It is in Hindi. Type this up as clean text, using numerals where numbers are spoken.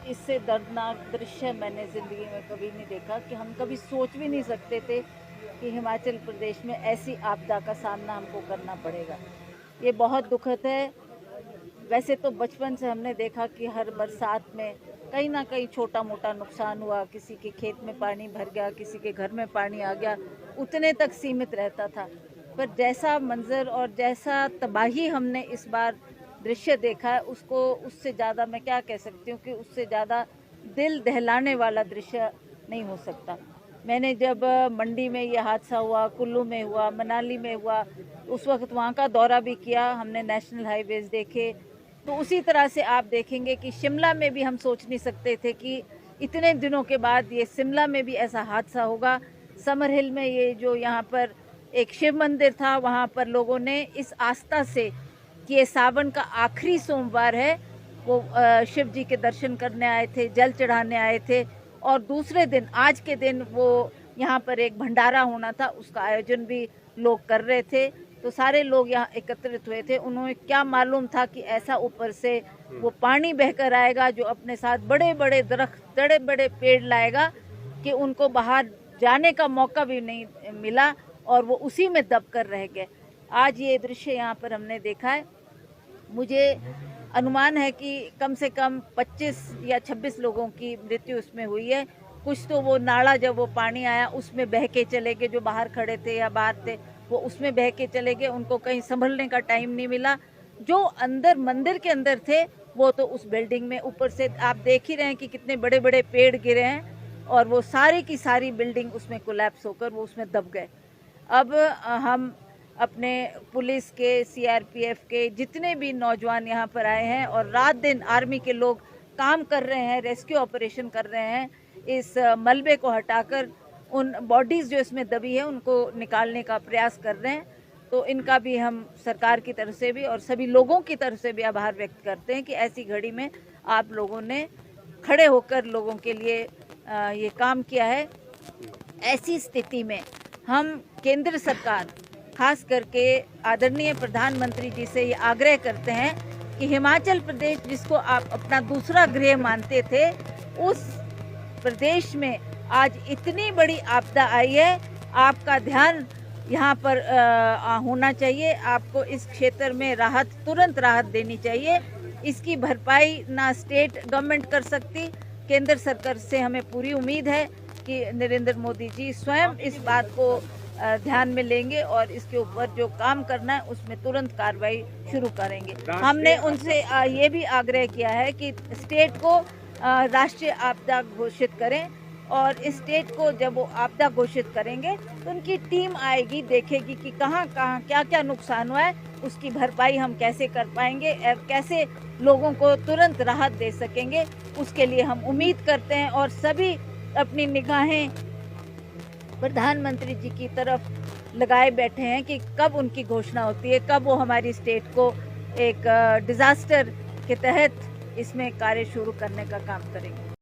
इससे दर्दनाक दृश्य मैंने ज़िंदगी में कभी नहीं देखा कि हम कभी सोच भी नहीं सकते थे कि हिमाचल प्रदेश में ऐसी आपदा का सामना हमको करना पड़ेगा। ये बहुत दुखद है। वैसे तो बचपन से हमने देखा कि हर बरसात में कहीं ना कहीं छोटा मोटा नुकसान हुआ, किसी के खेत में पानी भर गया, किसी के घर में पानी आ गया, उतने तक सीमित रहता था। पर जैसा मंजर और जैसा तबाही हमने इस बार दृश्य देखा है, उसको उससे ज़्यादा मैं क्या कह सकती हूँ कि उससे ज़्यादा दिल दहलाने वाला दृश्य नहीं हो सकता। मैंने जब मंडी में ये हादसा हुआ, कुल्लू में हुआ, मनाली में हुआ, उस वक्त वहाँ का दौरा भी किया, हमने नेशनल हाईवेज देखे। तो उसी तरह से आप देखेंगे कि शिमला में भी हम सोच नहीं सकते थे कि इतने दिनों के बाद ये शिमला में भी ऐसा हादसा होगा। समर हिल में ये जो यहाँ पर एक शिव मंदिर था, वहाँ पर लोगों ने इस आस्था से कि ये सावन का आखिरी सोमवार है, वो शिव जी के दर्शन करने आए थे, जल चढ़ाने आए थे। और दूसरे दिन, आज के दिन, वो यहाँ पर एक भंडारा होना था, उसका आयोजन भी लोग कर रहे थे। तो सारे लोग यहाँ एकत्रित हुए थे। उन्हें क्या मालूम था कि ऐसा ऊपर से वो पानी बहकर आएगा जो अपने साथ बड़े बड़े दरख्त, बड़े बड़े पेड़ लाएगा कि उनको बाहर जाने का मौका भी नहीं मिला और वो उसी में दब कर रह गए। आज ये दृश्य यहाँ पर हमने देखा है। मुझे अनुमान है कि कम से कम 25 या 26 लोगों की मृत्यु उसमें हुई है। कुछ तो वो नाला, जब वो पानी आया उसमें बह के चले गए, जो बाहर खड़े थे या बाहर थे वो उसमें बह के चले गए, उनको कहीं संभलने का टाइम नहीं मिला। जो अंदर मंदिर के अंदर थे वो तो उस बिल्डिंग में, ऊपर से आप देख ही रहे हैं कि कितने बड़े बड़े पेड़ गिरे हैं और वो सारी की सारी बिल्डिंग उसमें कोलैप्स होकर वो उसमें दब गए। अब हम अपने पुलिस के, सीआरपीएफ के जितने भी नौजवान यहाँ पर आए हैं और रात दिन आर्मी के लोग काम कर रहे हैं, रेस्क्यू ऑपरेशन कर रहे हैं, इस मलबे को हटाकर उन बॉडीज़ जो इसमें दबी है उनको निकालने का प्रयास कर रहे हैं। तो इनका भी हम सरकार की तरफ से भी और सभी लोगों की तरफ से भी आभार व्यक्त करते हैं कि ऐसी घड़ी में आप लोगों ने खड़े होकर लोगों के लिए ये काम किया है। ऐसी स्थिति में हम केंद्र सरकार, खास करके आदरणीय प्रधानमंत्री जी से ये आग्रह करते हैं कि हिमाचल प्रदेश, जिसको आप अपना दूसरा गृह मानते थे, उस प्रदेश में आज इतनी बड़ी आपदा आई है। आपका ध्यान यहाँ पर होना चाहिए। आपको इस क्षेत्र में राहत, तुरंत राहत देनी चाहिए। इसकी भरपाई ना स्टेट गवर्नमेंट कर सकती, केंद्र सरकार से हमें पूरी उम्मीद है कि नरेंद्र मोदी जी स्वयं इस बात को ध्यान में लेंगे और इसके ऊपर जो काम करना है उसमें तुरंत कार्रवाई शुरू करेंगे। हमने उनसे ये भी आग्रह किया है कि स्टेट को राष्ट्रीय आपदा घोषित करें और इस स्टेट को जब वो आपदा घोषित करेंगे तो उनकी टीम आएगी, देखेगी कि कहाँ कहाँ क्या क्या नुकसान हुआ है, उसकी भरपाई हम कैसे कर पाएंगे और कैसे लोगों को तुरंत राहत दे सकेंगे। उसके लिए हम उम्मीद करते हैं और सभी अपनी निगाहें प्रधानमंत्री जी की तरफ लगाए बैठे हैं कि कब उनकी घोषणा होती है, कब वो हमारी स्टेट को एक डिज़ास्टर के तहत इसमें कार्य शुरू करने का काम करेंगे।